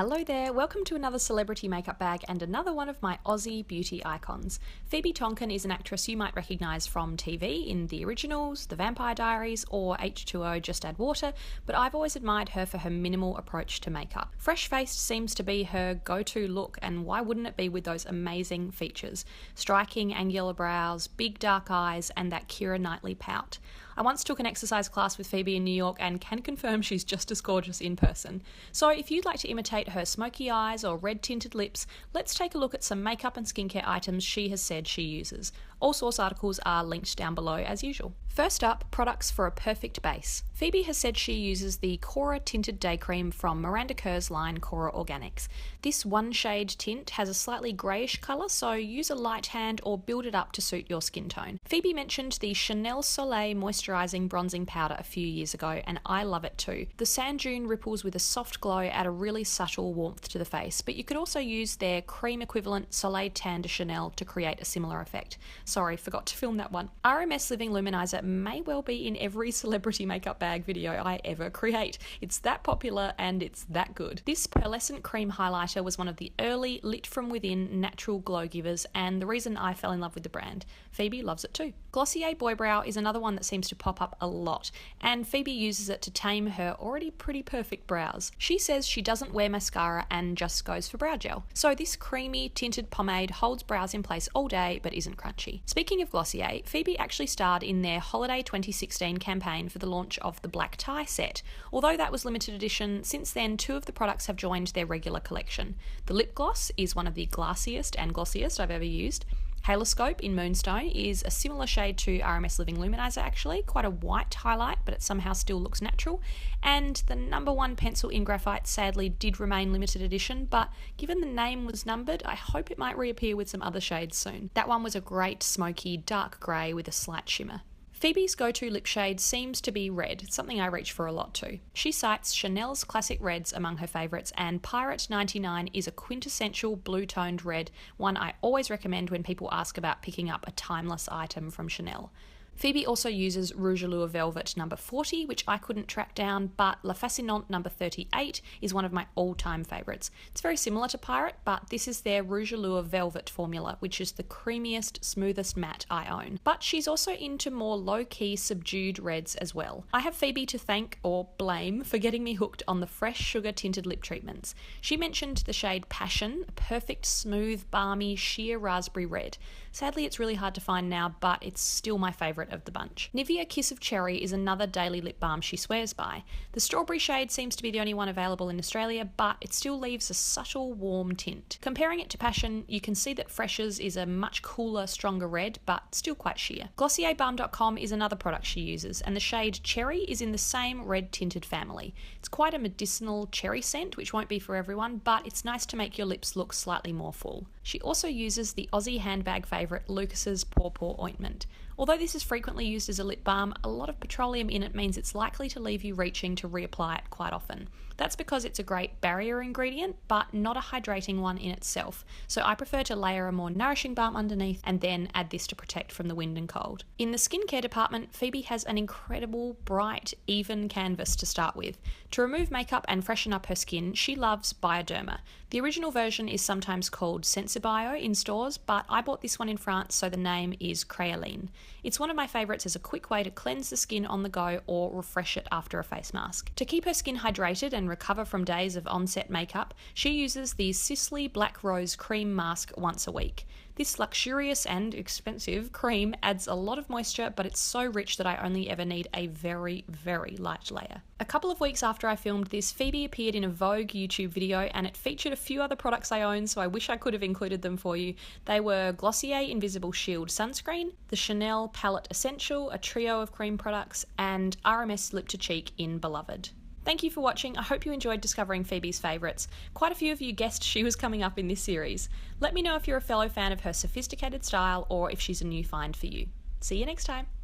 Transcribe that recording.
Hello there, welcome to another celebrity makeup bag and another one of my Aussie beauty icons. Phoebe Tonkin is an actress you might recognise from TV in The Originals, The Vampire Diaries or H2O Just Add Water, but I've always admired her for her minimal approach to makeup. Fresh-faced seems to be her go-to look, and why wouldn't it be with those amazing features? Striking angular brows, big dark eyes and that Keira Knightley pout. I once took an exercise class with Phoebe in New York and can confirm she's just as gorgeous in person. So if you'd like to imitate her smoky eyes or red tinted lips, let's take a look at some makeup and skincare items she has said she uses. All source articles are linked down below as usual. First up, products for a perfect base. Phoebe has said she uses the Kora Tinted Day Cream from Miranda Kerr's line Kora Organics. This one shade tint has a slightly greyish colour, so use a light hand or build it up to suit your skin tone. Phoebe mentioned the Chanel Soleil Moisturising Bronzing Powder a few years ago, and I love it too. The sand dune ripples with a soft glow add a really subtle warmth to the face, but you could also use their cream equivalent Soleil Tan de Chanel to create a similar effect. Sorry, forgot to film that one. RMS Living Luminizer may well be in every celebrity makeup bag video I ever create. It's that popular and it's that good. This pearlescent cream highlighter was one of the early lit from within natural glow givers, and the reason I fell in love with the brand. Phoebe loves it too. Glossier Boy Brow is another one that seems to pop up a lot, and Phoebe uses it to tame her already pretty perfect brows. She says she doesn't wear mascara and just goes for brow gel. So this creamy tinted pomade holds brows in place all day but isn't crunchy. Speaking of Glossier, Phoebe actually starred in their Holiday 2016 campaign for the launch of the black tie set. Although that was limited edition, since then two of the products have joined their regular collection. The lip gloss is one of the glassiest and glossiest I've ever used. Haloscope in Moonstone is a similar shade to RMS Living Luminizer actually, quite a white highlight but it somehow still looks natural. And the number one pencil in Graphite sadly did remain limited edition, but given the name was numbered, I hope it might reappear with some other shades soon. That one was a great smoky dark grey with a slight shimmer. Phoebe's go-to lip shade seems to be red, something I reach for a lot too. She cites Chanel's classic reds among her favourites, and Pirate 99 is a quintessential blue-toned red, one I always recommend when people ask about picking up a timeless item from Chanel. Phoebe also uses Rouge Allure Velvet number 40, which I couldn't track down, but La Fascinante number 38 is one of my all-time favourites. It's very similar to Pirate, but this is their Rouge Allure Velvet formula, which is the creamiest, smoothest matte I own. But she's also into more low-key, subdued reds as well. I have Phoebe to thank, or blame, for getting me hooked on the fresh sugar tinted lip treatments. She mentioned the shade Passion, a perfect, smooth, balmy, sheer raspberry red. Sadly, it's really hard to find now, but it's still my favourite of the bunch. Nivea Kiss of Cherry is another daily lip balm she swears by. The strawberry shade seems to be the only one available in Australia, but it still leaves a subtle, warm tint. Comparing it to Passion, you can see that Fresh's is a much cooler, stronger red, but still quite sheer. GlossierBalm.com is another product she uses, and the shade Cherry is in the same red tinted family. It's quite a medicinal cherry scent, which won't be for everyone, but it's nice to make your lips look slightly more full. She also uses the Aussie handbag favourite Lucas's Paw Paw Ointment. Although this is frequently used as a lip balm, a lot of petroleum in it means it's likely to leave you reaching to reapply it quite often. That's because it's a great barrier ingredient, but not a hydrating one in itself, so I prefer to layer a more nourishing balm underneath and then add this to protect from the wind and cold. In the skincare department, Phoebe has an incredible, bright, even canvas to start with. To remove makeup and freshen up her skin, she loves Bioderma. The original version is sometimes called Sensibio in stores, but I bought this one in France, so the name is Créoline. It's one of my favourites as a quick way to cleanse the skin on the go or refresh it after a face mask. To keep her skin hydrated and recover from days of on-set makeup, she uses the Sisley Black Rose Cream Mask once a week. This luxurious and expensive cream adds a lot of moisture, but it's so rich that I only ever need a very, very light layer. A couple of weeks after I filmed this, Phoebe appeared in a Vogue YouTube video and it featured a few other products I own, so I wish I could have included them for you. They were Glossier Invisible Shield Sunscreen, the Chanel Palette Essential, a trio of cream products, and RMS Lip to Cheek in Beloved. Thank you for watching. I hope you enjoyed discovering Phoebe's favourites. Quite a few of you guessed she was coming up in this series. Let me know if you're a fellow fan of her sophisticated style or if she's a new find for you. See you next time.